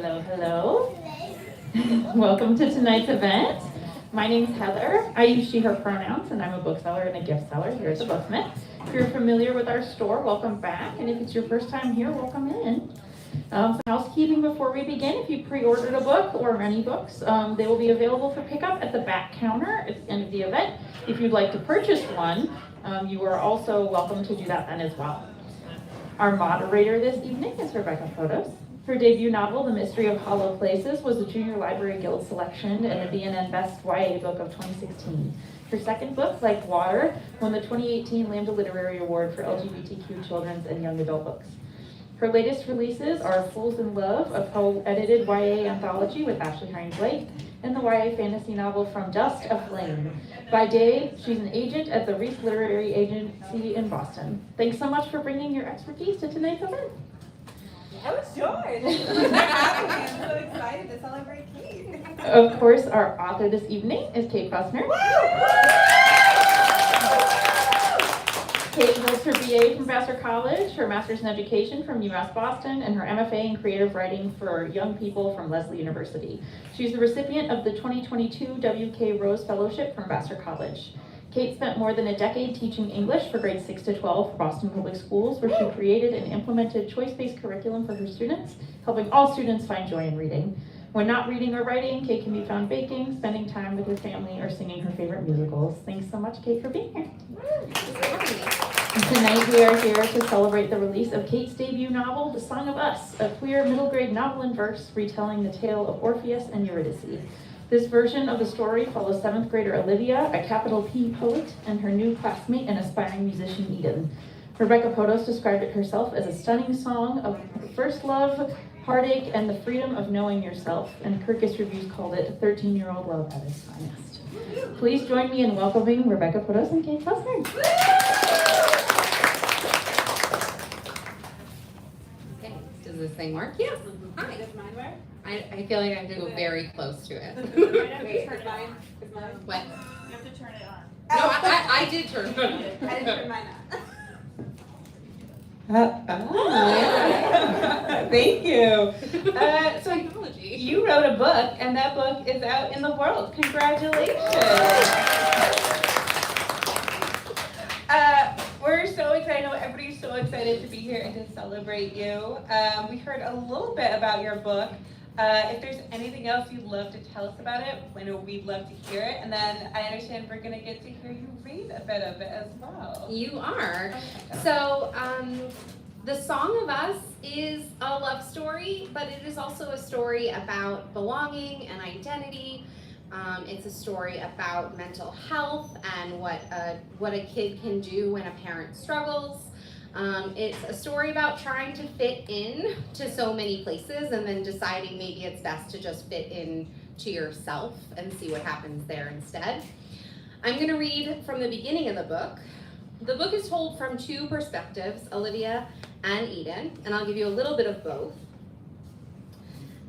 Hello. Welcome to tonight's event. My name's Heather. I use she, her pronouns, and I'm a bookseller and a gift seller here at the Booksmith. If you're familiar with our store, welcome back. And if it's your first time here, welcome in. Some housekeeping before we begin. If you pre-ordered a book or any books, they will be available for pickup at the back counter at the end of the event. If you'd like to purchase one, you are also welcome to do that then as well. Our moderator this evening is Rebecca Podos. Her debut novel, The Mystery of Hollow Places, was a Junior Library Guild selection and a BNN Best YA Book of 2016. Her second book, Like Water, won the 2018 Lambda Literary Award for LGBTQ children's and young adult books. Her latest releases are Fools in Love, a co-edited YA anthology with Ashley Hines Blake, and the YA fantasy novel From Dust to Flame. By day, she's an agent at the Reese Literary Agency in Boston. Thanks so much for bringing your expertise to tonight's event. I was George. Thanks for having me. I'm so excited to celebrate Kate. Of course, our author this evening is Kate Fussner. Kate holds her BA from Vassar College, her Master's in Education from UMass Boston, and her MFA in Creative Writing for Young People from Lesley University. She's the recipient of the 2022 W.K. Rose Fellowship from Vassar College. Kate spent more than a decade teaching English for grades 6 to 12 for Boston Public Schools, where she created and implemented choice-based curriculum for her students, helping all students find joy in reading. When not reading or writing, Kate can be found baking, spending time with her family, or singing her favorite musicals. Thanks so much, Kate, for being here. Tonight we are here to celebrate the release of Kate's debut novel, The Song of Us, a queer middle grade novel in verse retelling the tale of Orpheus and Eurydice. This version of the story follows 7th grader Olivia, a capital P poet, and her new classmate and aspiring musician Eden. Rebecca Podos described it herself as a stunning song of first love, heartache, and the freedom of knowing yourself, and Kirkus Reviews called it 13-year-old love at its finest. Please join me in welcoming Rebecca Podos and Kate Fussner. Okay, does this thing work? Yes. Hi. Does mine work? I feel like I have to go very close to it. Wait, turn mine. Is mine? What? You have to turn it on. No, I did turn it on. I didn't turn mine on. Thank you. So Technology. you wrote a book, and that book is out in the world. Congratulations. We're so excited. I know everybody's so excited to be here and to celebrate you. We heard a little bit about your book. If there's anything else you'd love to tell us about it, I know we'd love to hear it. And then I understand we're going to get to hear you read a bit of it as well. You are. So, The Song of Us is a love story, but it is also a story about belonging and identity. It's a story about mental health and what a kid can do when a parent struggles. It's a story about trying to fit in to so many places and then deciding maybe it's best to just fit in to yourself and see what happens there instead. I'm going to read from the beginning of the book. The book is told from two perspectives, Olivia and Eden, and I'll give you a little bit of both.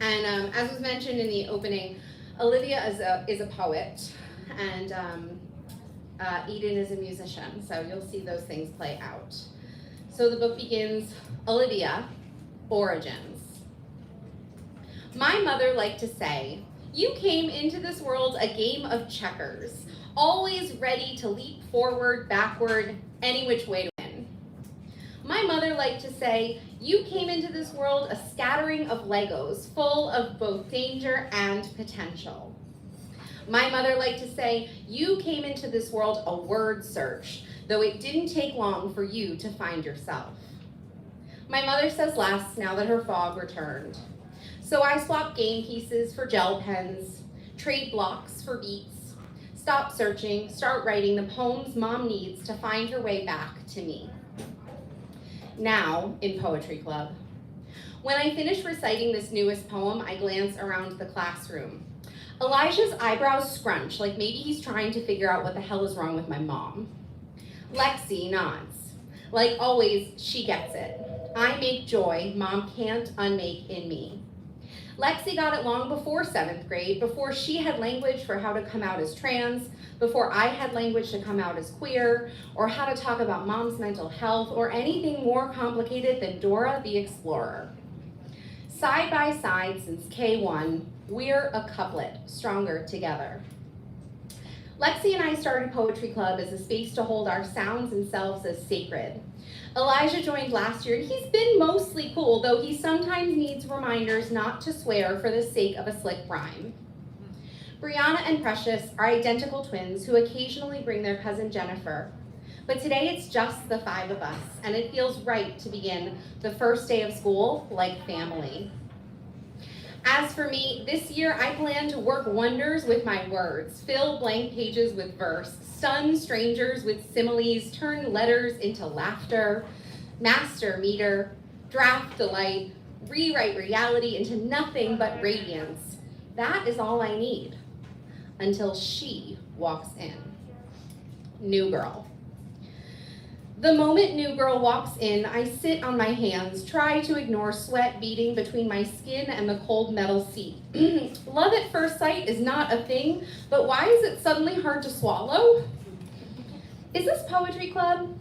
And as was mentioned in the opening, Olivia is a poet, and Eden is a musician, so you'll see those things play out. So the book begins, Olivia, Origins. My mother liked to say, you came into this world a game of checkers, always ready to leap forward, backward, any which way to win. My mother liked to say, you came into this world a scattering of Legos, full of both danger and potential. My mother liked to say, you came into this world a word search, though it didn't take long for you to find yourself. My mother says less now that her fog returned. So I swap game pieces for gel pens, trade blocks for beats, stop searching, start writing the poems Mom needs to find her way back to me. Now, in Poetry Club. When I finish reciting this newest poem, I glance around the classroom. Elijah's eyebrows scrunch, like maybe he's trying to figure out what the hell is wrong with my mom. Lexi nods. Like always, she gets it. I make joy Mom can't unmake in me. Lexi got it long before 7th grade, before she had language for how to come out as trans, before I had language to come out as queer, or how to talk about Mom's mental health, or anything more complicated than Dora the Explorer. Side by side since K1, we're a couplet, stronger together. Lexi and I started Poetry Club as a space to hold our sounds and selves as sacred. Elijah joined last year, and he's been mostly cool, though he sometimes needs reminders not to swear for the sake of a slick rhyme. Brianna and Precious are identical twins who occasionally bring their cousin Jennifer. But today it's just the 5 of us, and it feels right to begin the first day of school like family. As for me, this year I plan to work wonders with my words, fill blank pages with verse, stun strangers with similes, turn letters into laughter, master meter, draft delight, rewrite reality into nothing but radiance. That is all I need, until she walks in. New girl. The moment new girl walks in, I sit on my hands, try to ignore sweat beating between my skin and the cold metal seat. Love at first sight is not a thing, but why is it suddenly hard to swallow? Is this Poetry Club?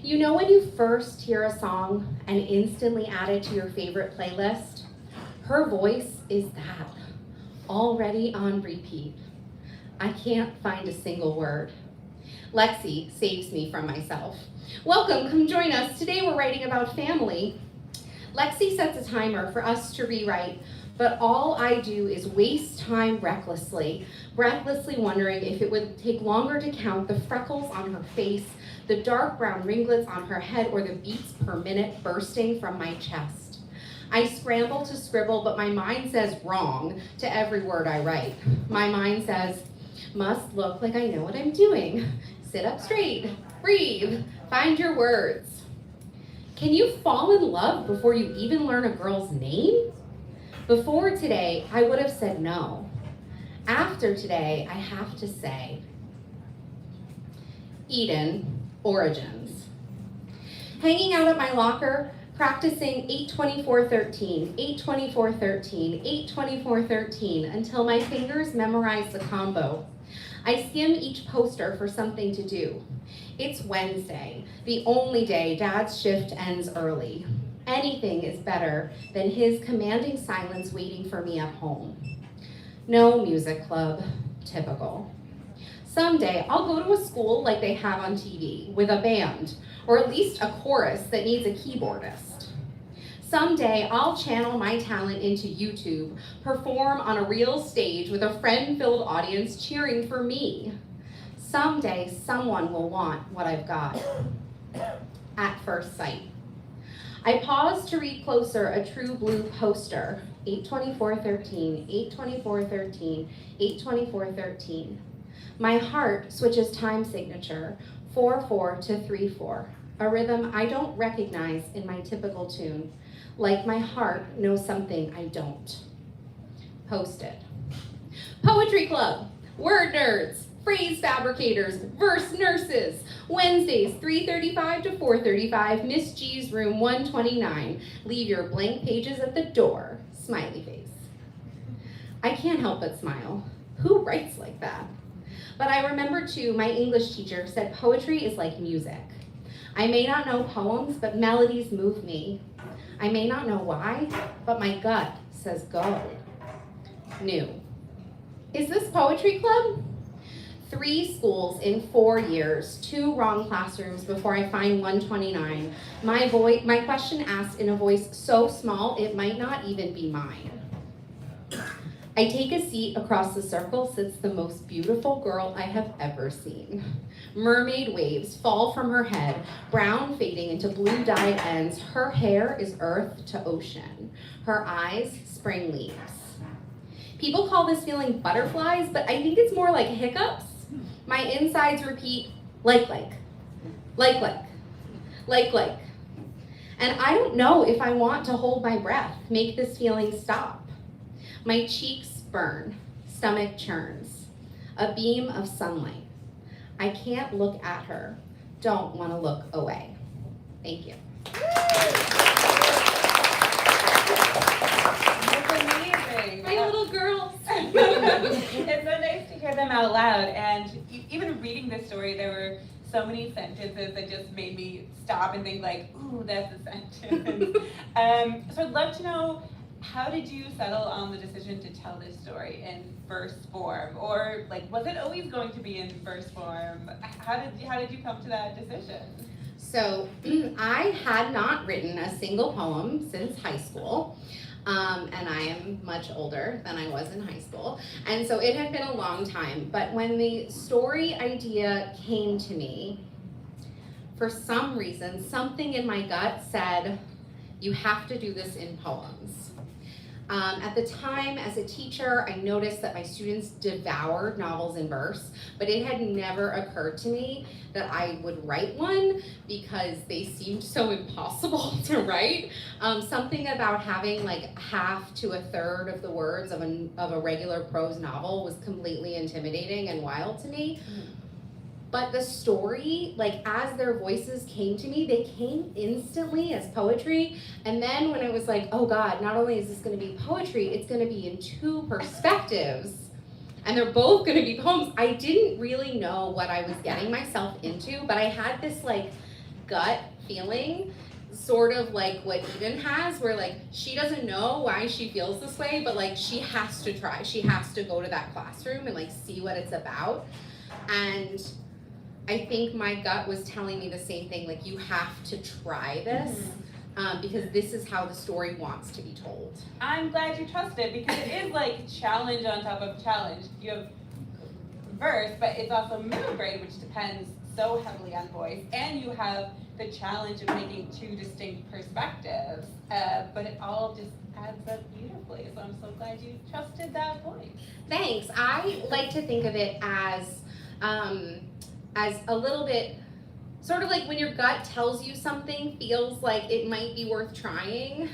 You know when you first hear a song and instantly add it to your favorite playlist? Her voice is that, already on repeat. I can't find a single word. Lexi saves me from myself. Welcome, come join us. Today we're writing about family. Lexi sets a timer for us to rewrite, but all I do is waste time recklessly, breathlessly wondering if it would take longer to count the freckles on her face, the dark brown ringlets on her head, or the beats per minute bursting from my chest. I scramble to scribble, but my mind says wrong to every word I write. My mind says, must look like I know what I'm doing. Sit up straight, breathe, find your words. Can you fall in love before you even learn a girl's name? Before today, I would have said no. After today, I have to say, Eden, origins. Hanging out at my locker, practicing 8-24-13, 8-24-13, 8-24-13 until my fingers memorize the combo. I skim each poster for something to do. It's Wednesday, the only day Dad's shift ends early. Anything is better than his commanding silence waiting for me at home. No music club, typical. Someday I'll go to a school like they have on TV, with a band, or at least a chorus that needs a keyboardist. Someday I'll channel my talent into YouTube, perform on a real stage with a friend-filled audience cheering for me. Someday someone will want what I've got. At first sight. I pause to read closer a true blue poster, 8-24-13, 8-24-13, 8-24-13. My heart switches time signature, 4-4 to 3-4, a rhythm I don't recognize in my typical tune, like my heart knows something I don't. Posted. Poetry Club, word nerds, phrase fabricators, verse nurses. Wednesdays, 3:35 to 4:35, Miss G's room 129. Leave your blank pages at the door. Smiley face. I can't help but smile. Who writes like that? But I remember too, my English teacher said poetry is like music. I may not know poems, but melodies move me. I may not know why, but my gut says go. New. Is this Poetry Club? 3 schools in 4 years, 2 wrong classrooms before I find 129. My question asked in a voice so small it might not even be mine. I take a seat across the circle sits the most beautiful girl I have ever seen. Mermaid waves fall from her head, brown fading into blue dyed ends. Her hair is earth to ocean. Her eyes, spring leaves. People call this feeling butterflies, but I think it's more like hiccups. My insides repeat, like. And I don't know if I want to hold my breath, make this feeling stop. My cheeks burn, stomach churns, a beam of sunlight. I can't look at her, don't want to look away. Thank you. That's amazing. My little girls. It's so nice to hear them out loud, and even reading this story, there were so many sentences that just made me stop and think like, ooh, that's a sentence. So I'd love to know, how did you settle on the decision to tell this story in verse form? Or like, was it always going to be in verse form? How did you come to that decision? So I had not written a single poem since high school. And I am much older than I was in high school. And so it had been a long time. But when the story idea came to me, for some reason, something in my gut said, you have to do this in poems. At the time, as a teacher, I noticed that my students devoured novels in verse, but it had never occurred to me that I would write one because they seemed so impossible to write. Something about having like half to a third of the words of a regular prose novel was completely intimidating and wild to me. But the story, like as their voices came to me, they came instantly as poetry. And then when it was like, oh God, not only is this gonna be poetry, it's gonna be in two perspectives. And they're both gonna be poems. I didn't really know what I was getting myself into, but I had this like gut feeling, sort of like what Eden has, where like she doesn't know why she feels this way, but like she has to try. She has to go to that classroom and like see what it's about. And I think my gut was telling me the same thing, like you have to try this because this is how the story wants to be told. I'm glad you trust it because it is like challenge on top of challenge. You have verse, but it's also middle grade, which depends so heavily on voice, and you have the challenge of making two distinct perspectives, but it all just adds up beautifully. So I'm so glad you trusted that voice. Thanks. I like to think of it as a little bit, sort of like when your gut tells you something feels like it might be worth trying.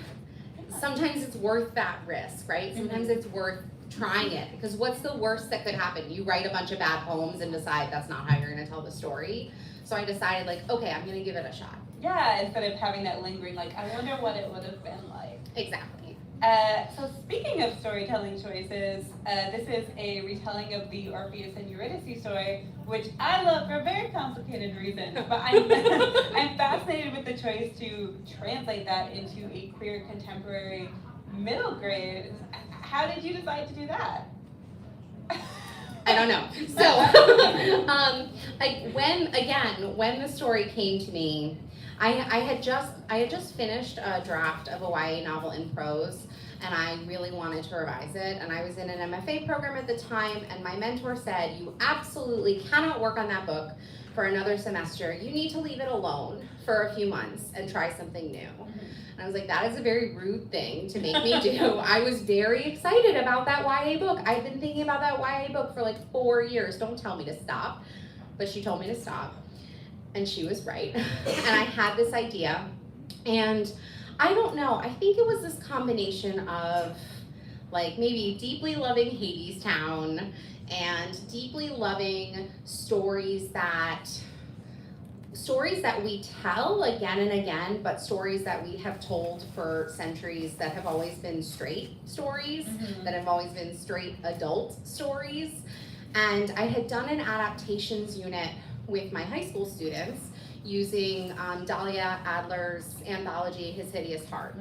Sometimes it's worth that risk, right? Sometimes it's worth trying it, because what's the worst that could happen? You write a bunch of bad poems and decide that's not how you're gonna tell the story. So I decided like, okay, I'm gonna give it a shot. Yeah, instead of having that lingering, like, I wonder what it would have been like. Exactly. So speaking of storytelling choices, this is a retelling of the Orpheus and Eurydice story, which I love for a very complicated reason. But I'm fascinated with the choice to translate that into a queer contemporary middle grade. How did you decide to do that? I don't know. So, when the story came to me, I had just finished a draft of a YA novel in prose, and I really wanted to revise it. And I was in an MFA program at the time, and my mentor said, "You absolutely cannot work on that book for another semester. You need to leave it alone for a few months and try something new." And I was like, that is a very rude thing to make me do. I was very excited about that YA book. I've been thinking about that YA book for like 4 years. Don't tell me to stop. But she told me to stop. And she was right. And I had this idea. And I don't know, I think it was this combination of like maybe deeply loving Hadestown and deeply loving stories that we tell again and again, but stories that we have told for centuries that have always been straight stories, that have always been straight adult stories. And I had done an adaptations unit with my high school students using Dahlia Adler's anthology, His Hideous Heart.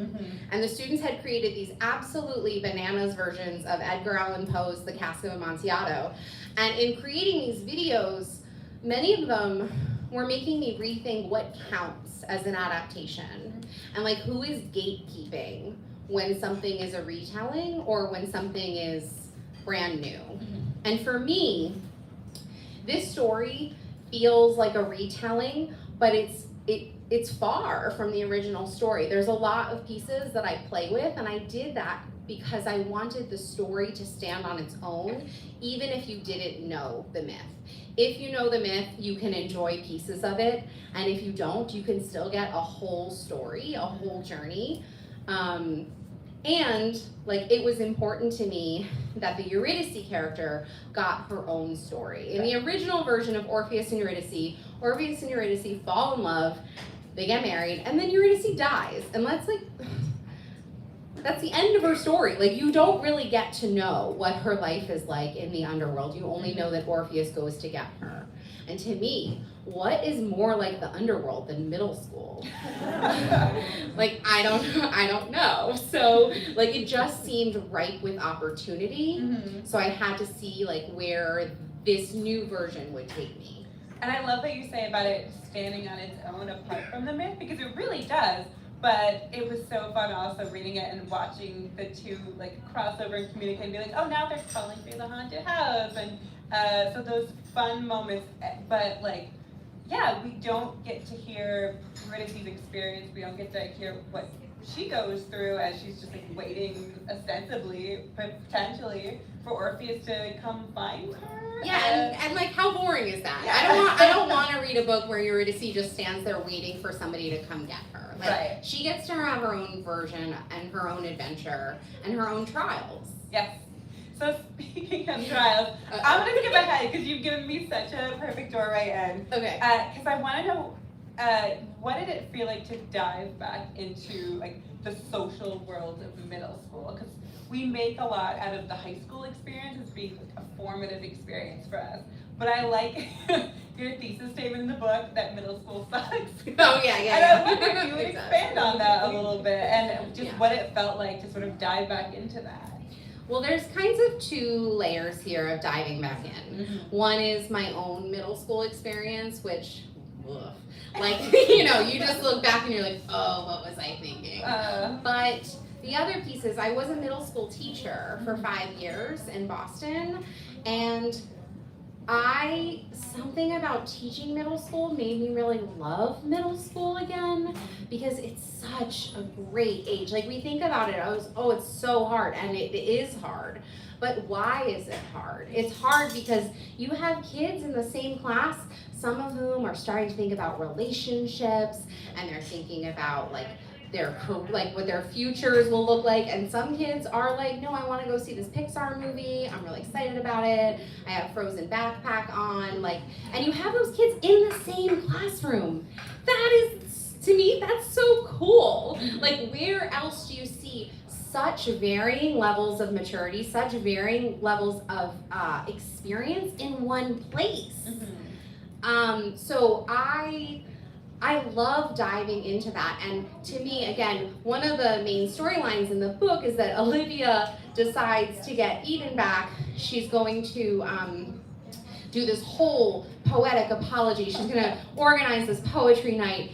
And the students had created these absolutely bananas versions of Edgar Allan Poe's The Cask of Amontillado. And in creating these videos, many of them were making me rethink what counts as an adaptation. And like, who is gatekeeping when something is a retelling or when something is brand new? And for me, this story feels like a retelling, but it's far from the original story. There's a lot of pieces that I play with, and I did that because I wanted the story to stand on its own, even if you didn't know the myth. If you know the myth, you can enjoy pieces of it, and if you don't, you can still get a whole story, a whole journey. And like, it was important to me that the Eurydice character got her own story. In the original version of Orpheus and Eurydice fall in love, they get married, and then Eurydice dies. And let's that's the end of her story. Like, you don't really get to know what her life is like in the underworld. You only know that Orpheus goes to get her. And to me, what is more like the underworld than middle school? Like, I don't know. So, like, it just seemed ripe with opportunity. So I had to see, like, where this new version would take me. And I love that you say about it standing on its own apart from the myth, because it really does. But it was so fun also reading it and watching the two like crossover and communicate and be like, oh, now they're calling through the haunted house. And so those fun moments, but like, yeah, we don't get to hear Eurydice's experience. We don't get to hear what she goes through as she's just like waiting ostensibly, potentially, for Orpheus to come find her. Yeah, and like, how boring is that? I don't want to read a book where Eurydice just stands there waiting for somebody to come get her. Like, Right. She gets to have her own version and her own adventure and her own trials. Yes. So speaking of trials, I'm gonna skip ahead because you've given me such a perfect doorway in. Okay. Because I want to know, what did it feel like to dive back into like the social world of middle school? Because we make a lot out of the high school experience as being like a formative experience for us. But I like your thesis statement in the book that middle school sucks. Oh, yeah. And I wonder if you would expand on that a little bit and just Yeah. what it felt like to sort of dive back into that. Well, there's kinds of two layers here of diving back in. One is my own middle school experience, which, ugh, like, you know, you just look back and you're like, oh, what was I thinking? But the other piece is I was a middle school teacher for 5 years in Boston, and something about teaching middle school made me really love middle school again, because it's such a great age. Like, we think about it, it's so hard, and it is hard. But why is it hard? It's hard because you have kids in the same class, some of whom are starting to think about relationships, and they're thinking about like what their futures will look like, and some kids are like, no, I want to go see this Pixar movie, I'm really excited about it, I have Frozen backpack on, like, and you have those kids in the same classroom. That is, to me, that's so cool. Like, where else do you see such varying levels of maturity, such varying levels of experience in one place? So I love diving into that, and to me, again, one of the main storylines in the book is that Olivia decides to get Eden back. She's going to do this whole poetic apology. She's going to organize this poetry night,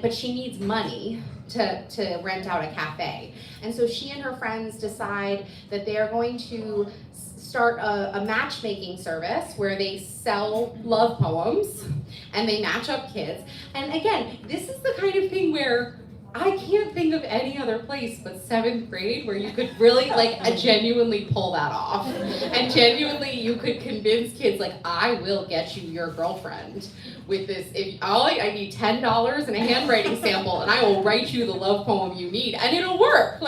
but she needs money to rent out a cafe. And so she and her friends decide that they're going to start a matchmaking service where they sell love poems and they match up kids. And again, this is the kind of thing where I can't think of any other place but 7th grade where you could really genuinely pull that off. And genuinely you could convince kids, like, I will get you your girlfriend with this. I need $10 and a handwriting sample, and I will write you the love poem you need, and it'll work.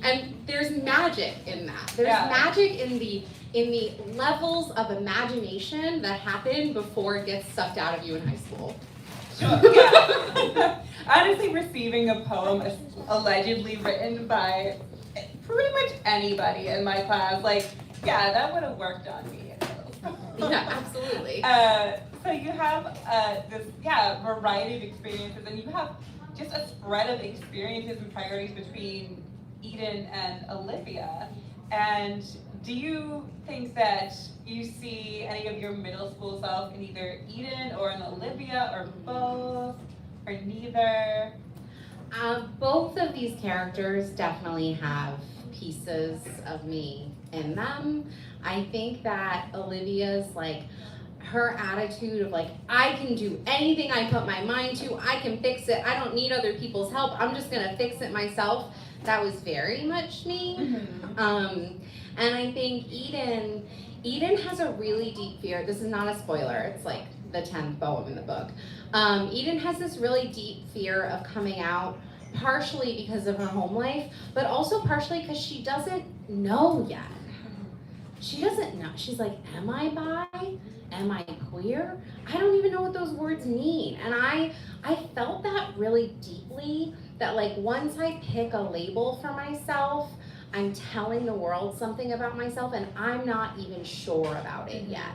And there's magic in that. There's magic in the levels of imagination that happen before it gets sucked out of you in high school. Sure, yeah. Honestly, receiving a poem allegedly written by pretty much anybody in my class, that would have worked on me. Yeah, absolutely. So you have this variety of experiences, and you have just a spread of experiences and priorities between Eden and Olivia. And do you think that you see any of your middle school self in either Eden or in Olivia, or both, or neither? Both of these characters definitely have pieces of me in them. I think that Olivia's her attitude of I can do anything I put my mind to, I can fix it, I don't need other people's help, I'm just gonna fix it myself. That was very much me. And I think Eden has a really deep fear. This is not a spoiler, it's the 10th poem in the book. Eden has this really deep fear of coming out, partially because of her home life, but also partially because she doesn't know yet. She doesn't know. She's like, am I bi? Am I queer? I don't even know what those words mean. And I felt that really deeply that like once I pick a label for myself, I'm telling the world something about myself and I'm not even sure about it yet.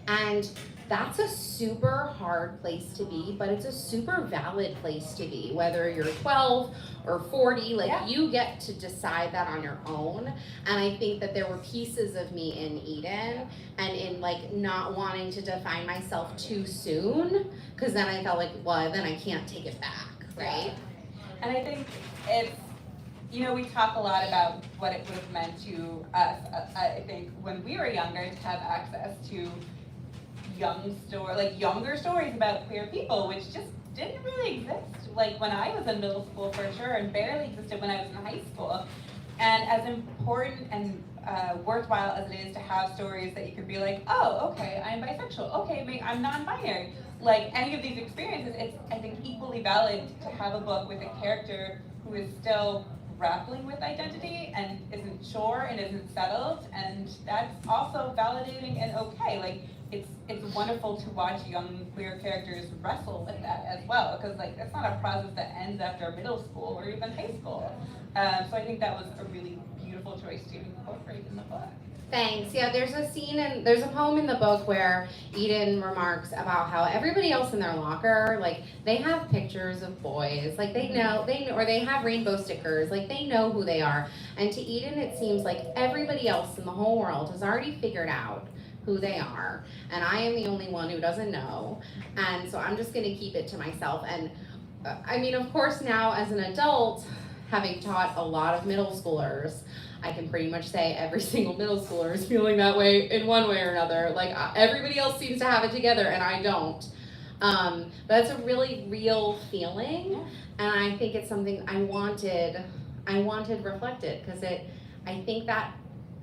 And that's a super hard place to be, but it's a super valid place to be. Whether you're 12 or 40, like you get to decide that on your own. And I think that there were pieces of me in Eden and in like not wanting to define myself too soon, because then I felt like, well, then I can't take it back, right? And I think it's, you know, we talk a lot about what it would have meant to us, I think, when we were younger, to have access to younger stories about queer people, which just didn't really exist. Like when I was in middle school for sure, and barely existed when I was in high school. And as important and worthwhile as it is to have stories that you could be like, oh, okay, I'm bisexual, okay, I'm non-binary. Like any of these experiences, it's, I think, equally valid to have a book with a character who is still grappling with identity and isn't sure and isn't settled, and that's also validating and okay. Like it's wonderful to watch young queer characters wrestle with that as well, because like it's not a process that ends after middle school or even high school. So I think that was a really beautiful choice to incorporate in the book. Thanks. Yeah, there's a poem in the book where Eden remarks about how everybody else in their locker, like they have pictures of boys, like they know, or they have rainbow stickers, like they know who they are. And to Eden, it seems like everybody else in the whole world has already figured out who they are, and I am the only one who doesn't know, and so I'm just going to keep it to myself. And I mean, of course, now as an adult, having taught a lot of middle schoolers, I can pretty much say every single middle schooler is feeling that way in one way or another. Like everybody else seems to have it together and I don't. But that's a really real feeling, and I think it's something I wanted reflected, because I think that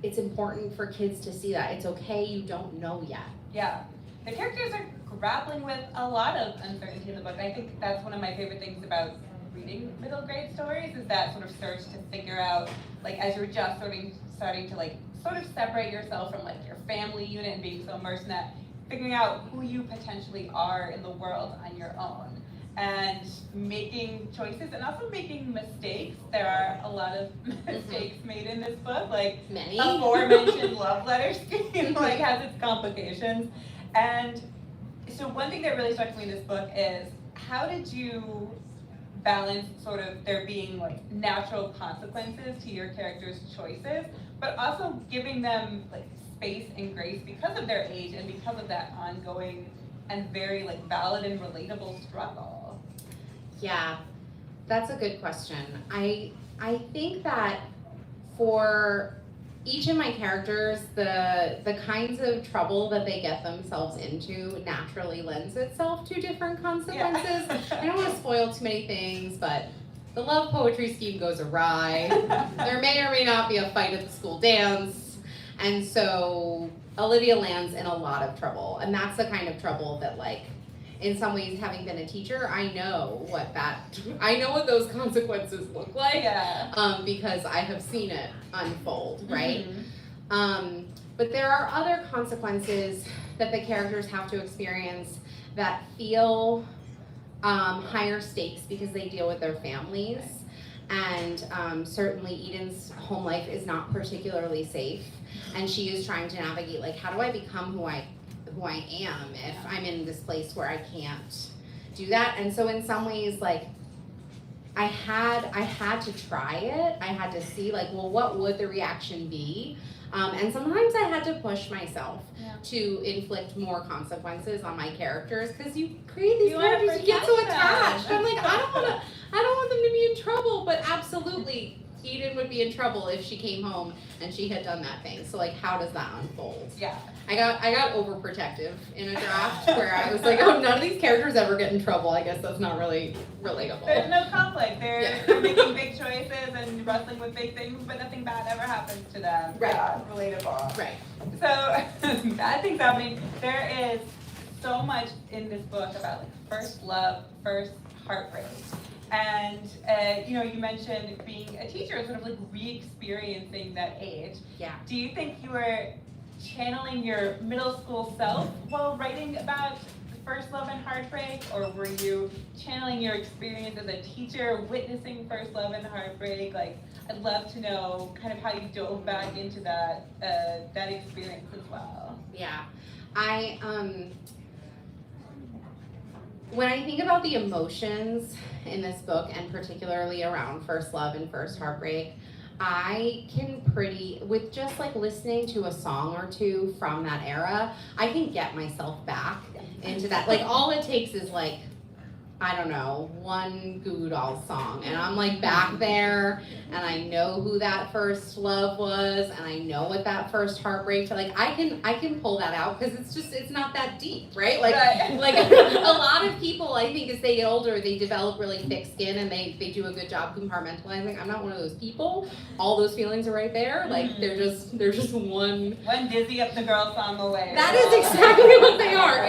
it's important for kids to see that it's okay, you don't know yet. Yeah, the characters are grappling with a lot of uncertainty in the book. I think that's one of my favorite things about reading middle grade stories, is that sort of search to figure out, like as you're just starting to like sort of separate yourself from like your family unit and being so immersed in that, figuring out who you potentially are in the world on your own, and making choices and also making mistakes. There are a lot of mistakes made in this book, like Many. aforementioned love letter scheme like has its complications. And so one thing that really struck me in this book is, how did you balance sort of there being like natural consequences to your characters' choices, but also giving them like space and grace because of their age and because of that ongoing and very like valid and relatable struggle? Yeah, that's a good question. I think that for each of my characters, the kinds of trouble that they get themselves into naturally lends itself to different consequences. Yeah. I don't want to spoil too many things, but the love poetry scheme goes awry. There may or may not be a fight at the school dance. And so Olivia lands in a lot of trouble. And that's the kind of trouble that, like, in some ways, having been a teacher, I know what those consequences look like. Yeah. Because I have seen it unfold, right? Mm-hmm. But there are other consequences that the characters have to experience that feel higher stakes because they deal with their families. And certainly Eden's home life is not particularly safe, and she is trying to navigate, like, how do I become who I am if I'm in this place where I can't do that? And so in some ways, like, I had to try it. I had to see, like, well, what would the reaction be? And sometimes I had to push myself to inflict more consequences on my characters, because you create these characters, you get so attached. I'm like, I don't want them to be in trouble, but absolutely Eden would be in trouble if she came home and she had done that thing. So, like, how does that unfold? Yeah. I got overprotective in a draft where I was like, oh, none of these characters ever get in trouble. I guess that's not really relatable. There's no conflict. They're making big choices and wrestling with big things, but nothing bad ever happens to them. Right. Relatable. Right. So I think that means there is so much in this book about, like, first love, first heartbreak. And, you mentioned being a teacher, sort of like re-experiencing that age. Yeah. Do you think you were channeling your middle school self while writing about first love and heartbreak, or were you channeling your experience as a teacher, witnessing first love and heartbreak? Like, I'd love to know kind of how you dove back into that experience as well. Yeah, when I think about the emotions in this book, and particularly around first love and first heartbreak, I can with just like listening to a song or two from that era, I can get myself back into that. Like, all it takes is like, I don't know, one Goo Goo Dolls song, and I'm like back there, and I know who that first love was, and I know what that first heartbreak felt like. I can pull that out because it's not that deep, right? Like a lot of people, I think, as they get older, they develop really thick skin and they do a good job compartmentalizing. I'm not one of those people. All those feelings are right there. Like, they're just one Dizzy Up the Girl song away. That is exactly what they are.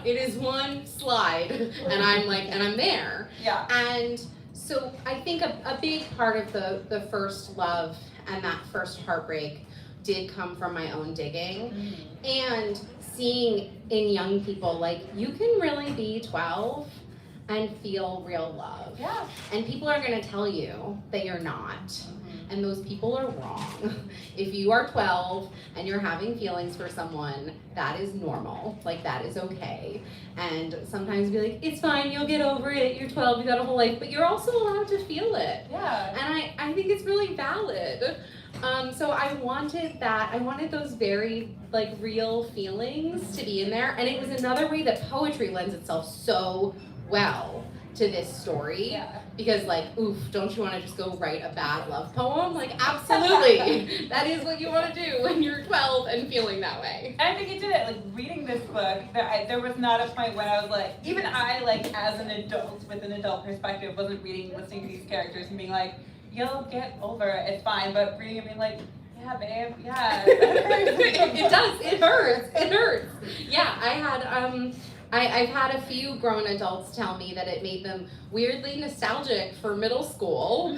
It is one slide, and I'm there. Yeah. And so I think a big part of the first love and that first heartbreak did come from my own digging, and seeing in young people, like, you can really be 12 and feel real love. Yeah. And people are going to tell you that you're not. And those people are wrong. If you are 12 and you're having feelings for someone, that is normal. Like, that is okay. And sometimes be like, it's fine, you'll get over it, you're 12, you got a whole life, but you're also allowed to feel it. Yeah. And I think it's really valid. So I wanted those very, like, real feelings to be in there. And it was another way that poetry lends itself so well to this story. Yeah. Because, like, oof, don't you want to just go write a bad love poem? Like, absolutely. That is what you want to do when you're 12 and feeling that way. I think you did it. Like, reading this book, there was not a point when I was like, even I, like, as an adult, with an adult perspective, wasn't listening to these characters and being like, you'll get over it, it's fine. But reading and being like, yeah, babe, yeah. It does. It hurts. Yeah, I've had a few grown adults tell me that it made them weirdly nostalgic for middle school,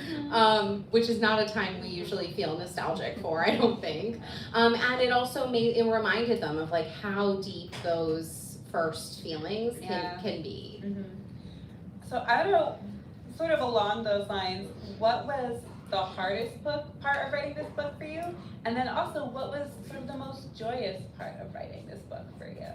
which is not a time we usually feel nostalgic for, I don't think. And it also reminded them of, like, how deep those first feelings can be. So I don't know, sort of along those lines, what was the hardest part of writing this book for you? And then also, what was sort of the most joyous part of writing this book for you?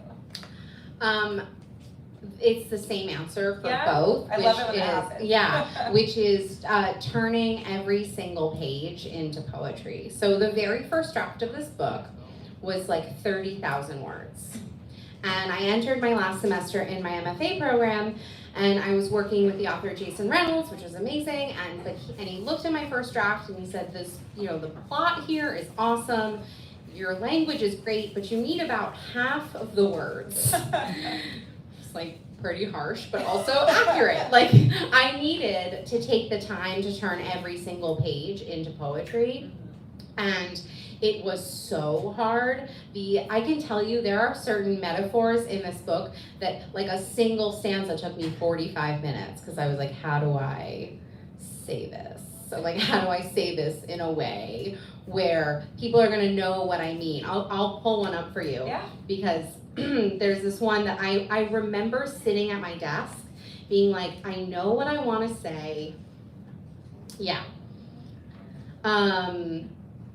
It's the same answer for both. I love it when that happens. Yeah, which is turning every single page into poetry. So the very first draft of this book was like 30,000 words. And I entered my last semester in my MFA program, and I was working with the author Jason Reynolds, which was amazing. And he looked at my first draft and he said, "This, the plot here is awesome. Your language is great, but you need about half of the words." It's like pretty harsh, but also accurate. Like, I needed to take the time to turn every single page into poetry, and it was so hard. I can tell you there are certain metaphors in this book that, like, a single stanza took me 45 minutes because I was like, how do I say this? So, like, how do I say this in a way where people are gonna know what I mean? I'll pull one up for you. Yeah. Because there's this one that I remember sitting at my desk being like, I know what I want to say. Yeah.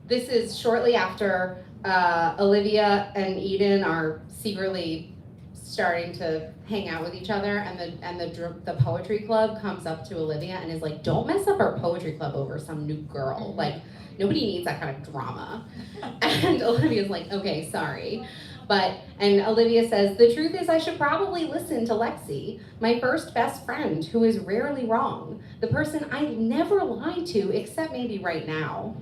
This is shortly after Olivia and Eden are secretly starting to hang out with each other, and the poetry club comes up to Olivia and is like, don't mess up our poetry club over some new girl. Like, nobody needs that kind of drama. And Olivia's like, okay, sorry. And Olivia says, the truth is I should probably listen to Lexi, my first best friend who is rarely wrong, the person I never lie to except maybe right now.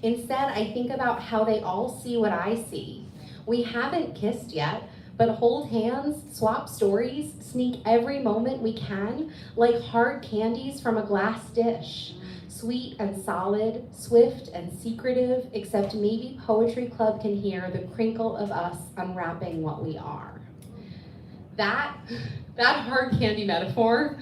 Instead, I think about how they all see what I see. We haven't kissed yet, but hold hands, swap stories, sneak every moment we can, like hard candies from a glass dish. Sweet and solid, swift and secretive, except maybe Poetry Club can hear the crinkle of us unwrapping what we are. That hard candy metaphor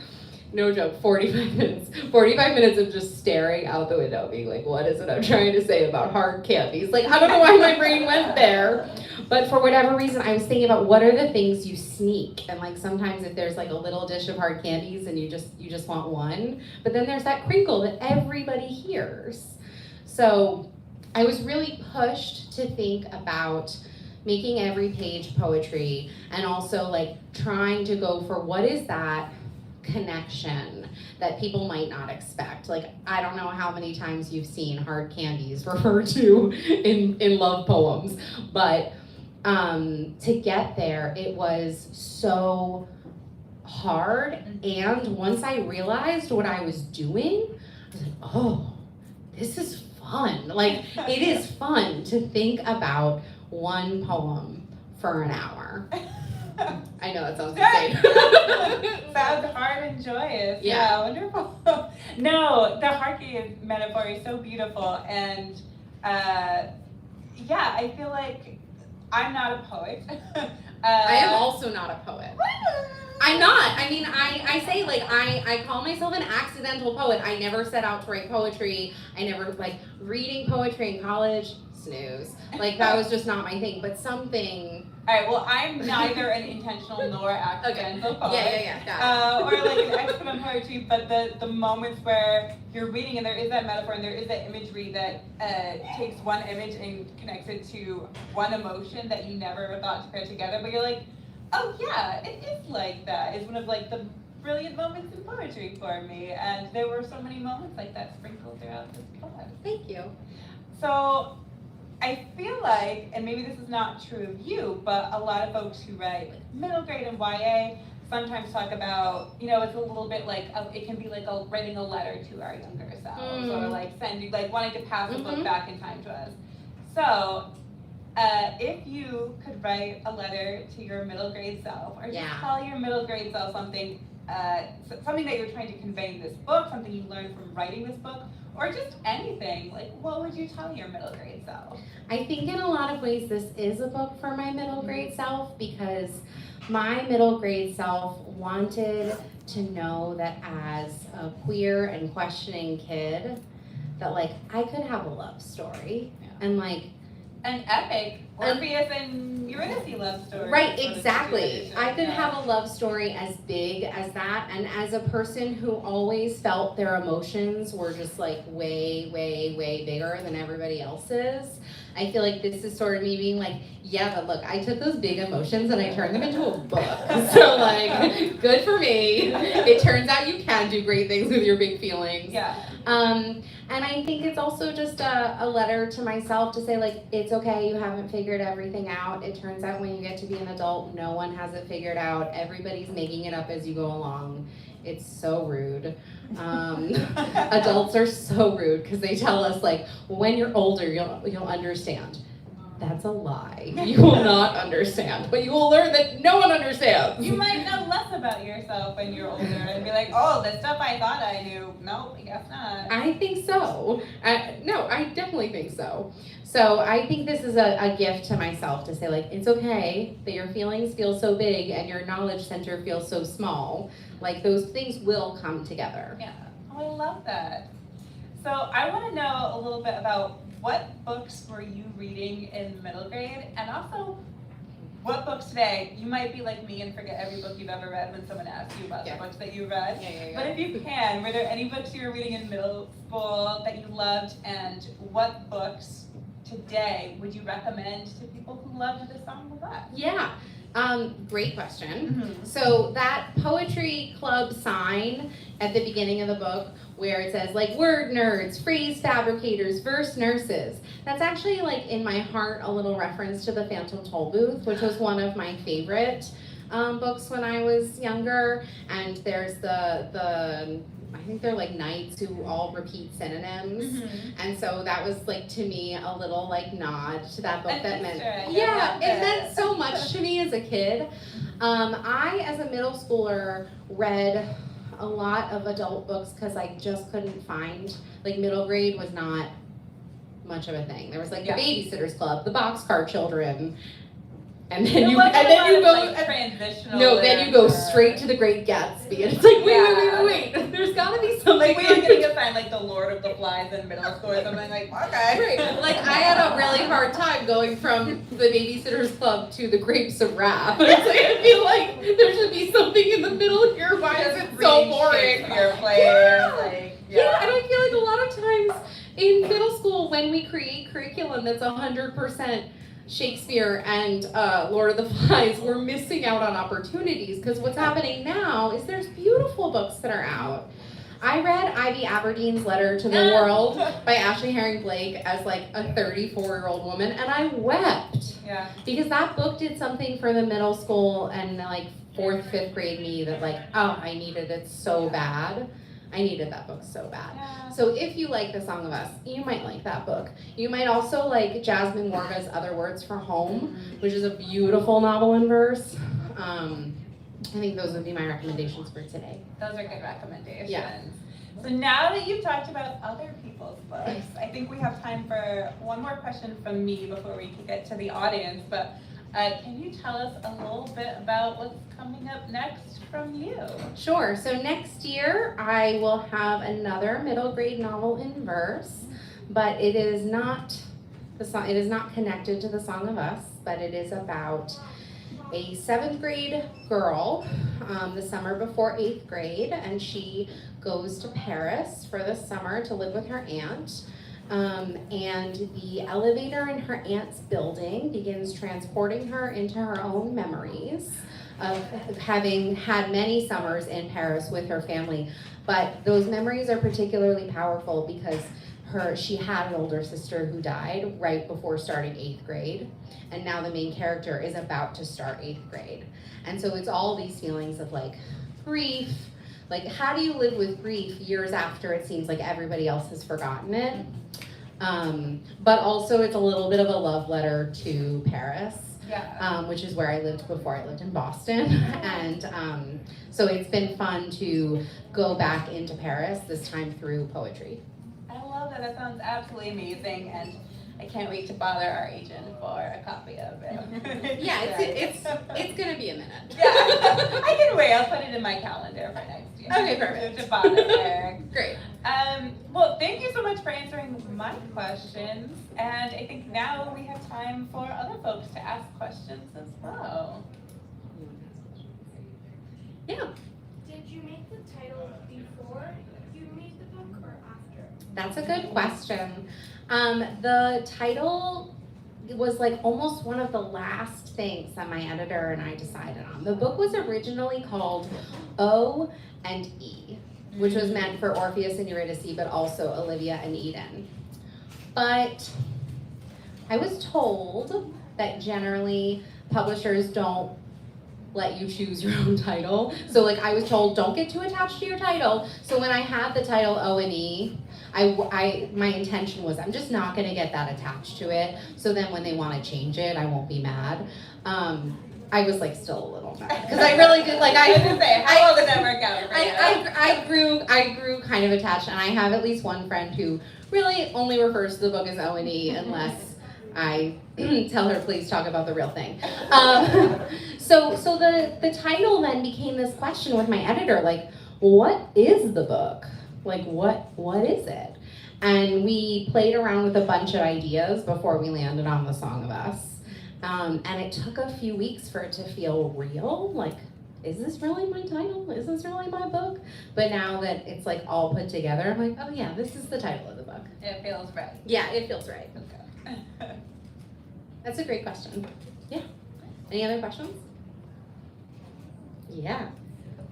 no joke, 45 minutes. 45 minutes of just staring out the window, being like, what is it I'm trying to say about hard candies? Like, I don't know why my brain went there. But for whatever reason, I was thinking about what are the things you sneak. And like sometimes if there's like a little dish of hard candies and you just want one, but then there's that crinkle that everybody hears. So I was really pushed to think about making every page poetry and also like trying to go for what is that connection that people might not expect. Like, I don't know how many times you've seen hard candies referred to in love poems, but to get there, it was so hard. And once I realized what I was doing, I was like, oh, this is fun. Like, it is fun to think about one poem for an hour. I know that sounds insane. Sounds hard and joyous. Yeah. Wonderful. No, the hard candy metaphor is so beautiful, and yeah, I feel like I'm not a poet. I am also not a poet. I'm not. I mean, I say, like, I call myself an accidental poet. I never set out to write poetry. I never, like, reading poetry in college, snooze. Like, that was just not my thing, but something. All right, well, I'm neither an intentional nor accidental poet. Yeah, got it. Or like an expert on poetry, but the moments where you're reading and there is that metaphor and there is that imagery that takes one image and connects it to one emotion that you never thought to pair together, but you're like, oh yeah, it is like that. It's one of like the brilliant moments in poetry for me, and there were so many moments like that sprinkled throughout this book. Thank you. So I feel like, and maybe this is not true of you, but a lot of folks who write like middle grade and YA sometimes talk about, you know, it's a little bit like, it can be like writing a letter to our younger selves, or like sending, like wanting to pass a book back in time to us. So, if you could write a letter to your middle grade self, or just tell your middle grade self something, something that you're trying to convey in this book, something you learned from writing this book, or just anything, like what would you tell your middle grade self? I think in a lot of ways this is a book for my middle grade self, because my middle grade self wanted to know that as a queer and questioning kid, that like I could have a love story and like an epic Orpheus and Eurydice love story. Right, exactly. I could have a love story as big as that, and as a person who always felt their emotions were just like way, way, way bigger than everybody else's, I feel like this is sort of me being like, yeah, but look, I took those big emotions and I turned them into a book. So like, good for me. It turns out you can do great things with your big feelings. Yeah. And I think it's also just a letter to myself to say like, it's okay, you haven't figured everything out. It turns out when you get to be an adult, no one has it figured out. Everybody's making it up as you go along. It's so rude. Adults are so rude because they tell us like, well, when you're older, you'll understand. That's a lie. You will not understand, but you will learn that no one understands. You might know less about yourself when you're older and be like, oh, the stuff I thought I knew. No, I guess not. I think so. No, I definitely think so. So I think this is a gift to myself to say like, it's okay that your feelings feel so big and your knowledge center feels so small. Like those things will come together. Yeah, oh, I love that. So I want to know a little bit about what books were you reading in middle grade, and also what books today, you might be like me and forget every book you've ever read when someone asks you about the books that you read. But if you can, were there any books you were reading in middle school that you loved, and what books today would you recommend to people who loved this song a lot? Yeah. Great question. So that poetry club sign at the beginning of the book where it says like word nerds, phrase fabricators, verse nurses, that's actually like in my heart a little reference to the Phantom Toll Booth, which was one of my favorite books when I was younger. And there's the I think they're like knights who all repeat synonyms. And so that was like to me a little like nod to that book that meant, yeah, it meant so much to me as a kid. I, as a middle schooler, read a lot of adult books because I just couldn't find, like middle grade was not much of a thing. There was like the Babysitter's Club, the Boxcar Children. And then you go transitional. no, then you go straight to The Great Gatsby, and it's like wait. There's got to be something. Like we were gonna find like the Lord of the Flies in middle school or something. Like okay. Right. Like I had a really hard time going from The Babysitter's Club to The Grapes of Wrath. It's like, I feel like there should be something in the middle here. Why is it so boring? Yeah, and I feel like a lot of times in middle school when we create curriculum that's 100% Shakespeare and Lord of the Flies, we're missing out on opportunities because what's happening now is there's beautiful books that are out. I read Ivy Aberdeen's Letter to the World by Ashley Herring Blake as like a 34-year-old woman, and I wept. Yeah. Because that book did something for the middle school and like 4th, 5th grade me that like, oh, I needed it so bad. I needed that book so bad. Yeah. So if you like The Song of Us, you might like that book. You might also like Jasmine Morga's Other Words for Home, which is a beautiful novel in verse. I think those would be my recommendations for today. Those are good recommendations. Yeah. So now that you've talked about other people's books, I think we have time for one more question from me before we can get to the audience. But can you tell us a little bit about what's coming up next from you? Sure. So next year I will have another middle grade novel in verse, but it is not connected to The Song of Us, but it is about a 7th grade girl the summer before 8th grade, and she goes to Paris for the summer to live with her aunt. And the elevator in her aunt's building begins transporting her into her own memories of having had many summers in Paris with her family. But those memories are particularly powerful because she had an older sister who died right before starting 8th grade. And now the main character is about to start 8th grade. And so it's all these feelings of like grief, like how do you live with grief years after it seems like everybody else has forgotten it? But also it's a little bit of a love letter to Paris, which is where I lived before I lived in Boston. And so it's been fun to go back into Paris, this time through poetry. I love that. That sounds absolutely amazing. And I can't wait to bother our agent for a copy of it. Yeah, it's gonna be a minute. Yeah, I can wait. I'll put it in my calendar for next year. Okay, perfect. To bother Eric. Great. Well, thank you so much for answering my questions. And I think now we have time for other folks to ask questions as well. Yeah. Did you make the title before you made the book or after? That's a good question. The title was like almost one of the last things that my editor and I decided on. The book was originally called O and E, which was meant for Orpheus and Eurydice, but also Olivia and Eden. But I was told that generally publishers don't let you choose your own title. So like I was told, don't get too attached to your title. So when I had the title O and E, my intention was I'm just not gonna get that attached to it. So then when they want to change it, I won't be mad. I was like still a little mad because I really did like I was gonna say, how well did that work out for you? I grew kind of attached, and I have at least one friend who really only refers to the book as O and E unless I tell her please talk about the real thing. So the title then became this question with my editor, like, what is the book? Like, what is it? And we played around with a bunch of ideas before we landed on The Song of Us. And it took a few weeks for it to feel real. Like, is this really my title? Is this really my book? But now that it's like all put together, I'm like, oh yeah, this is the title of the book. It feels right. Yeah, it feels right. Okay. That's a great question. Yeah. Any other questions? Yeah.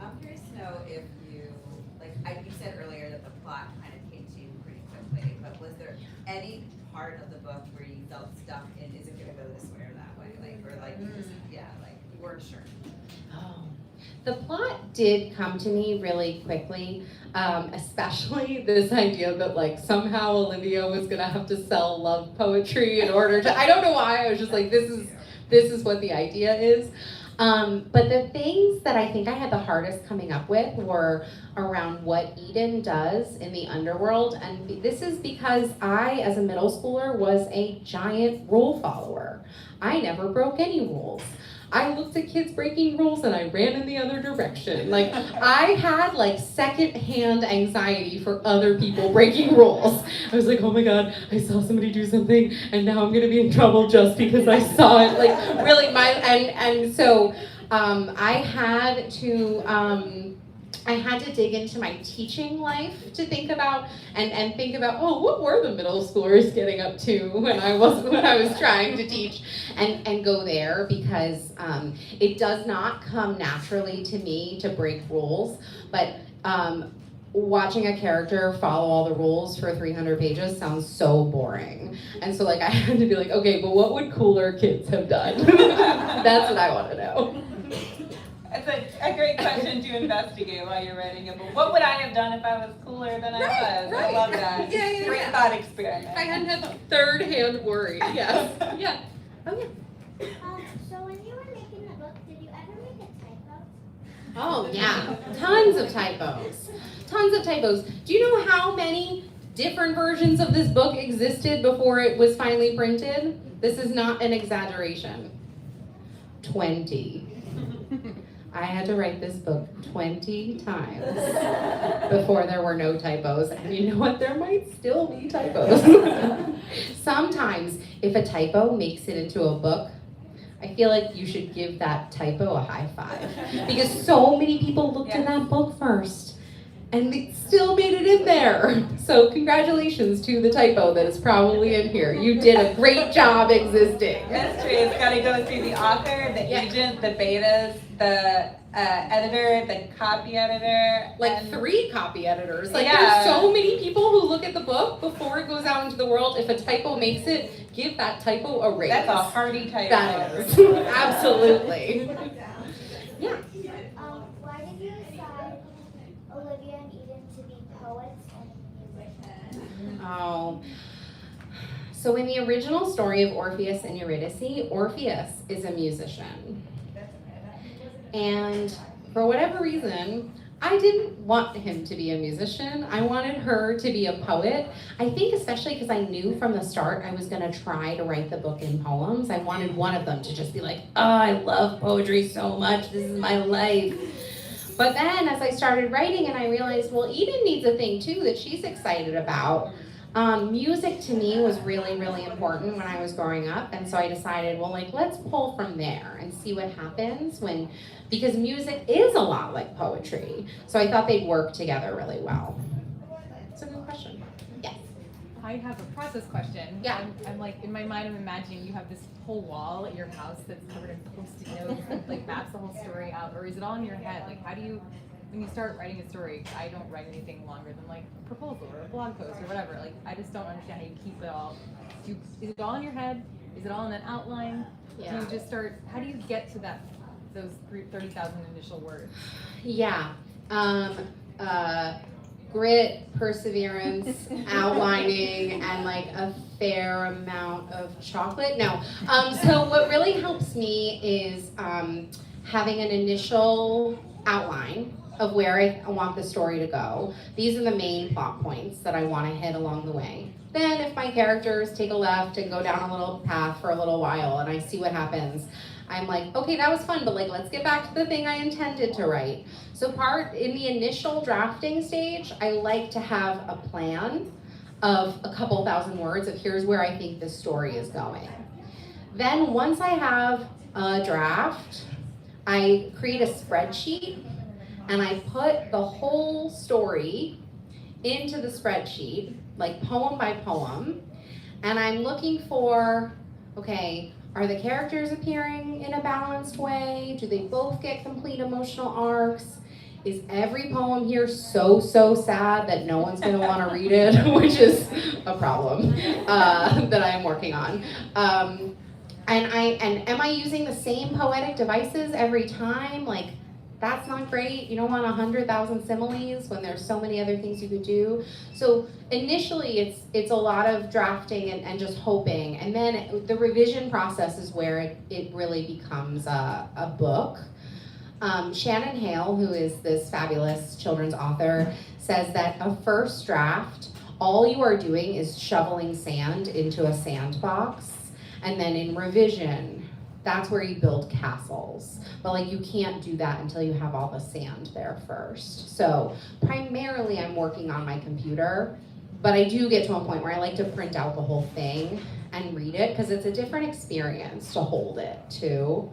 I'm curious to know if you, you said earlier that the plot kind of came to you pretty quickly, but was there any part of the book where you felt stuck in, is it gonna go this way or that way? You weren't sure. Oh. The plot did come to me really quickly, especially this idea that like somehow Olivia was gonna have to sell love poetry in order to, I don't know why, I was just like, this is what the idea is. But the things that I think I had the hardest coming up with were around what Eden does in the underworld. And this is because I, as a middle schooler, was a giant rule follower. I never broke any rules. I looked at kids breaking rules and I ran in the other direction. Like, I had like secondhand anxiety for other people breaking rules. I was like, oh my God, I saw somebody do something and now I'm gonna be in trouble just because I saw it. Like, really, so I had to dig into my teaching life to think about and think about, oh, what were the middle schoolers getting up to when I was trying to teach, and go there, because it does not come naturally to me to break rules, but watching a character follow all the rules for 300 pages sounds so boring. And so like I had to be like, okay, but what would cooler kids have done? That's what I want to know. It's a great question to investigate while you're writing a book. What would I have done if I was cooler than I was? Right. I love that. Yeah. Great thought experiment. I hadn't had third-hand worry. Yes. Yeah. Oh yeah. So when you were making the book, did you ever make a typo? Oh yeah. Tons of typos. Tons of typos. Do you know how many different versions of this book existed before it was finally printed? This is not an exaggeration. 20. I had to write this book 20 times before there were no typos. And you know what? There might still be typos. Sometimes, if a typo makes it into a book, I feel like you should give that typo a high five. Because so many people looked in that book first, and they still made it in there. So congratulations to the typo that is probably in here. You did a great job existing. That's true. It's got to go through the author, the agent, the betas, the editor, the copy editor. Like 3 copy editors. Like there's so many people who look at the book before it goes out into the world. If a typo makes it, give that typo a raise. That's a hearty typo. That is. Absolutely. Yeah. Why did you decide Olivia and Eden to be poets and musicians? Oh. So in the original story of Orpheus and Eurydice, Orpheus is a musician. And for whatever reason, I didn't want him to be a musician. I wanted her to be a poet. I think especially because I knew from the start I was going to try to write the book in poems. I wanted one of them to just be like, oh, I love poetry so much. This is my life. But then as I started writing and I realized, well, Eden needs a thing too that she's excited about. Music to me was really, really important when I was growing up. And so I decided, well, like, let's pull from there and see what happens because music is a lot like poetry. So I thought they'd work together really well. It's a good question. Yes. I have a process question. Yeah. I'm like, in my mind, I'm imagining you have this whole wall at your house that's covered in Post-it notes that like maps the whole story out, or is it all in your head? Like, how do you, when you start writing a story, I don't write anything longer than like a proposal or a blog post or whatever. Like, I just don't understand how you keep it all. Is it all in your head? Is it all in an outline? Yeah. Do you just start, how do you get to those 30,000 initial words? Yeah. Grit, perseverance, outlining, and like a fair amount of chocolate. No. So what really helps me is having an initial outline of where I want the story to go. These are the main plot points that I want to hit along the way. Then if my characters take a left and go down a little path for a little while and I see what happens, I'm like, okay, that was fun, but like, let's get back to the thing I intended to write. So in the initial drafting stage, I like to have a plan of a couple thousand words of here's where I think this story is going. Then once I have a draft, I create a spreadsheet and I put the whole story into the spreadsheet, like poem by poem, and I'm looking for, okay, are the characters appearing in a balanced way? Do they both get complete emotional arcs? Is every poem here so sad that no one's going to want to read it, which is a problem that I am working on. And am I using the same poetic devices every time? Like, that's not great. You don't want 100,000 similes when there's so many other things you could do. So initially it's a lot of drafting and just hoping. And then the revision process is where it really becomes a book. Shannon Hale, who is this fabulous children's author, says that a first draft, all you are doing is shoveling sand into a sandbox. And then in revision, that's where you build castles. But like you can't do that until you have all the sand there first. So primarily I'm working on my computer, but I do get to a point where I like to print out the whole thing and read it because it's a different experience to hold it too.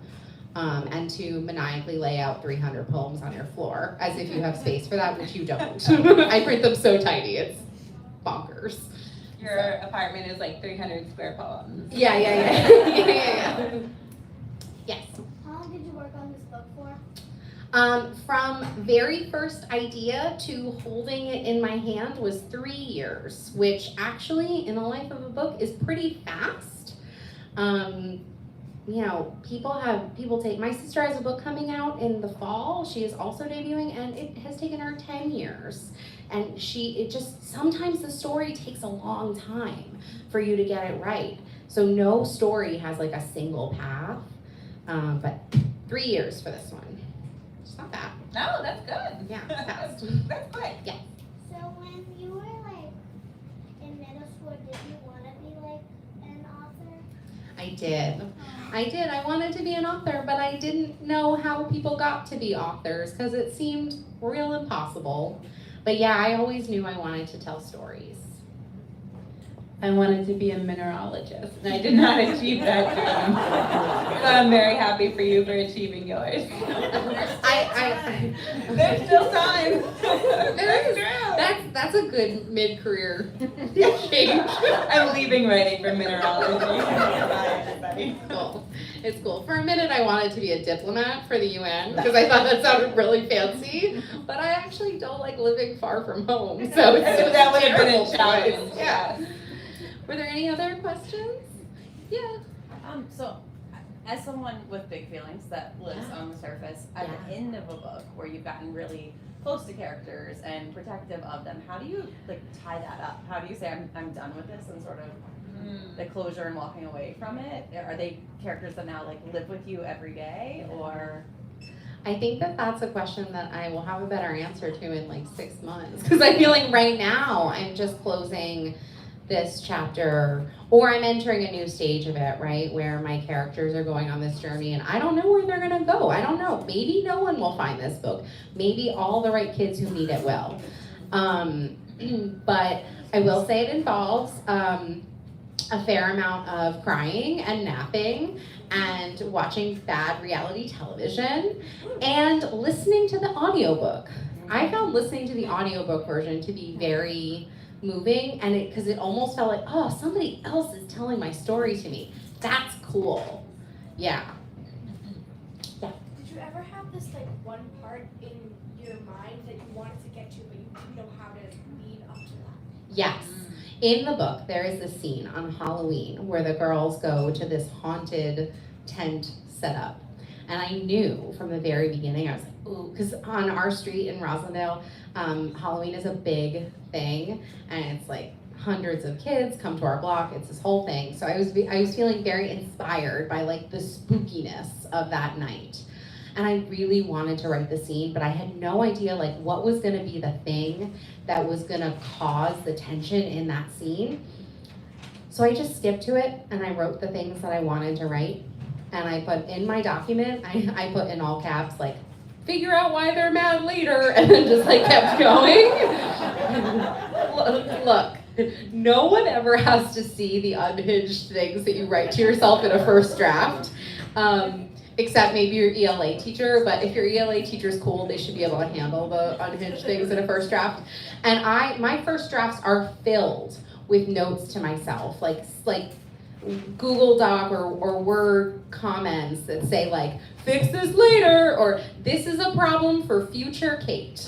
And to maniacally lay out 300 poems on your floor as if you have space for that, which you don't. I print them so tiny, it's bonkers. Your apartment is like 300 square poems. Yeah. Yes. How long did you work on this book for? From very first idea to holding it in my hand was 3 years, which actually in the life of a book is pretty fast. You know, people take, my sister has a book coming out in the fall. She is also debuting and it has taken her 10 years. And it just, sometimes the story takes a long time for you to get it right. So no story has like a single path, but 3 years for this one. It's not bad. No, that's good. Yeah, it's fast. That's quick. Yeah. So when you were like in middle school, did you want to be like an author? I did. I wanted to be an author, but I didn't know how people got to be authors because it seemed real impossible. But yeah, I always knew I wanted to tell stories. I wanted to be a mineralogist, and I did not achieve that dream. So I'm very happy for you for achieving yours. There's still time. There is. That's a good mid-career change. I'm leaving writing for mineralogy. Bye, everybody. Cool. It's cool. For a minute, I wanted to be a diplomat for the UN because I thought that sounded really fancy, but I actually don't like living far from home, so it's that would have been terrible a challenge. choice. Yeah. Were there any other questions? Yeah. So, as someone with big feelings that lives on the surface, at the end of a book where you've gotten really close to characters and protective of them, how do you like tie that up? How do you say I'm done with this and sort of the closure and walking away from it? Are they characters that now like live with you every day, or? I think that's a question that I will have a better answer to in like 6 months because I feel like right now I'm just closing this chapter, or I'm entering a new stage of it, right, where my characters are going on this journey and I don't know where they're gonna go. I don't know. Maybe no one will find this book. Maybe all the right kids who need it will. But I will say it involves a fair amount of crying and napping and watching bad reality television and listening to the audiobook. I found listening to the audiobook version to be very moving, and because it almost felt like, oh, somebody else is telling my story to me. That's cool. Yeah. Did you ever have this like one part in your mind that you wanted to get to, but you didn't know how to lead up to that? Yes. In the book, there is this scene on Halloween where the girls go to this haunted tent setup. And I knew from the very beginning, I was like, ooh, because on our street in Roslindale, Halloween is a big thing, and it's like hundreds of kids come to our block. It's this whole thing. So I was feeling very inspired by like the spookiness of that night. And I really wanted to write the scene, but I had no idea like what was gonna be the thing that was gonna cause the tension in that scene. So I just skipped to it and I wrote the things that I wanted to write. And I put in my document, I put in all caps like, figure out why they're mad later, and then just like kept going. Look, no one ever has to see the unhinged things that you write to yourself in a first draft. Except maybe your ELA teacher, but if your ELA teacher's cool, they should be able to handle the unhinged things in a first draft. And my first drafts are filled with notes to myself, like Google Doc or Word comments that say like, fix this later, or this is a problem for future Kate.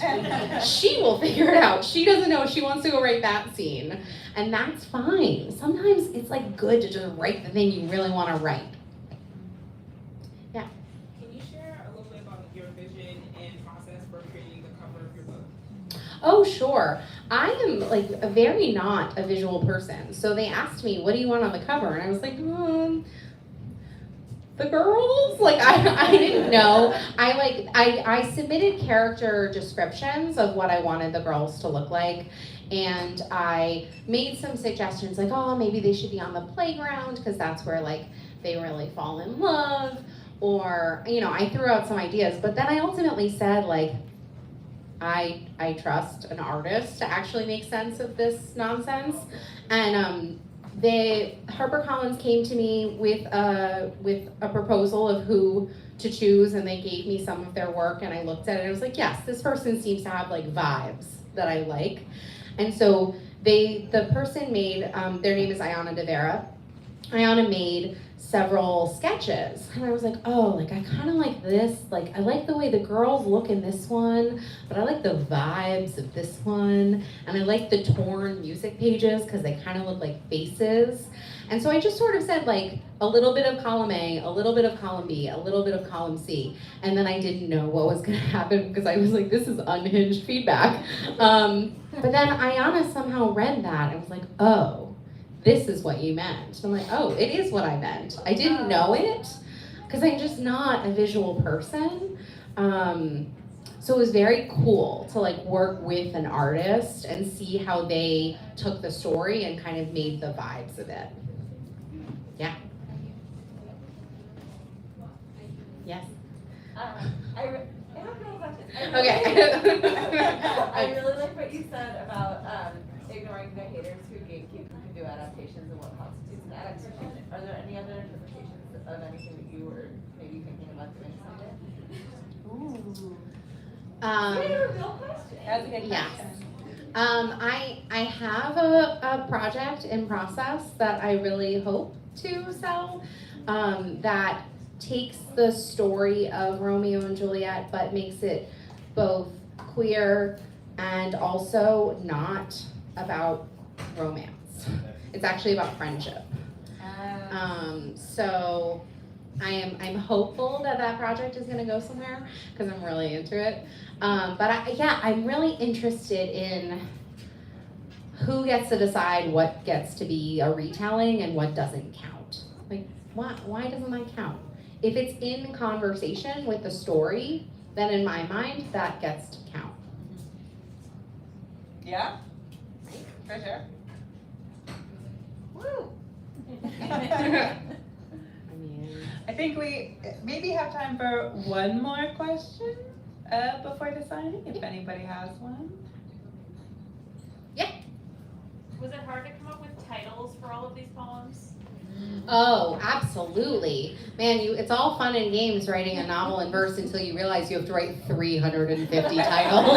She will figure it out. She doesn't know, she wants to go write that scene. And that's fine. Sometimes it's like good to just write the thing you really want to write. Can you share a little bit about your vision and Oh, sure. I am like a very not a visual person. So they asked me, what do you want on the cover? And I was like, the girls? Like, I didn't know. I submitted character descriptions of what I wanted the girls to look like. And I made some suggestions like, oh, maybe they should be on the playground because that's where like they really fall in love. Or, you know, I threw out some ideas. But then I ultimately said like, I trust an artist to actually make sense of this nonsense. And HarperCollins came to me with a proposal of who to choose, and they gave me some of their work, and I looked at it and I was like, yes, this person seems to have like vibes that I like. And so the person made, their name is Ayana De Vera. Ayana made several sketches, and I was like, oh, like I kind of like this, like I like the way the girls look in this one, but I like the vibes of this one, and I like the torn music pages because they kind of look like faces. And so I just sort of said like a little bit of column A, a little bit of column B, a little bit of column C, and then I didn't know what was going to happen because I was like, this is unhinged feedback. But then Ayana somehow read that and was like, oh, this is what you meant. And I'm like, oh, it is what I meant. I didn't know it because I'm just not a visual person. So it was very cool to like work with an artist and see how they took the story and kind of made the vibes of it. Yeah. Yes. I have no questions. Okay. I really like what you said about ignoring the haters who gatekeep and can do adaptations and what constitutes an adaptation. Are there any other interpretations of anything that you were maybe thinking about doing someday? Ooh. Real question. That's a good Yes. question. I have a project in process that I really hope to sell that takes the story of Romeo and Juliet but makes it both queer and also not about romance. It's actually about friendship. So I'm hopeful that project is gonna go somewhere because I'm really into it. But I'm really interested in who gets to decide what gets to be a retelling and what doesn't count. Like, why doesn't that count? If it's in conversation with the story, then in my mind, that gets to count. Yeah? For sure. Woo! I mean, I think we maybe have time for one more question before deciding, if anybody has one. Was it hard to come up with titles for all of these poems? oh, absolutely. Man, it's all fun and games writing a novel in verse until you realize you have to write 350 titles.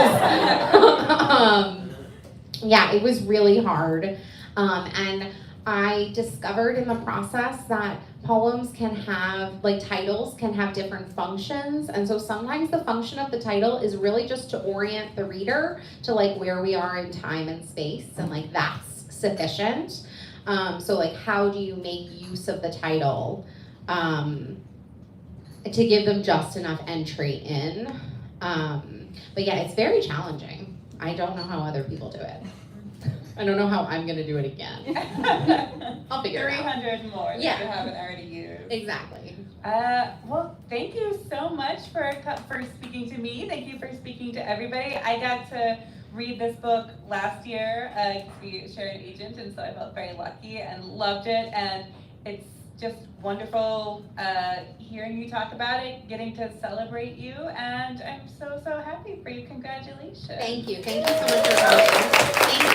Yeah, it was really hard. And I discovered in the process that poems can have, like titles can have different functions. And so sometimes the function of the title is really just to orient the reader to like where we are in time and space. And like that's sufficient. So like how do you make use of the title to give them just enough entry in? But yeah, it's very challenging. I don't know how other people do it. I don't know how I'm gonna do it again. I'll figure it out. 300 more that Yeah. you haven't already used. Exactly. Well, thank you so much for speaking to me. Thank you for speaking to everybody. I got to read this book last year. We share an agent, and so I felt very lucky and loved it. And it's just wonderful hearing you talk about it, getting to celebrate you, and I'm so happy for you. Congratulations. Thank you. Thank you so much for coming. Thank you.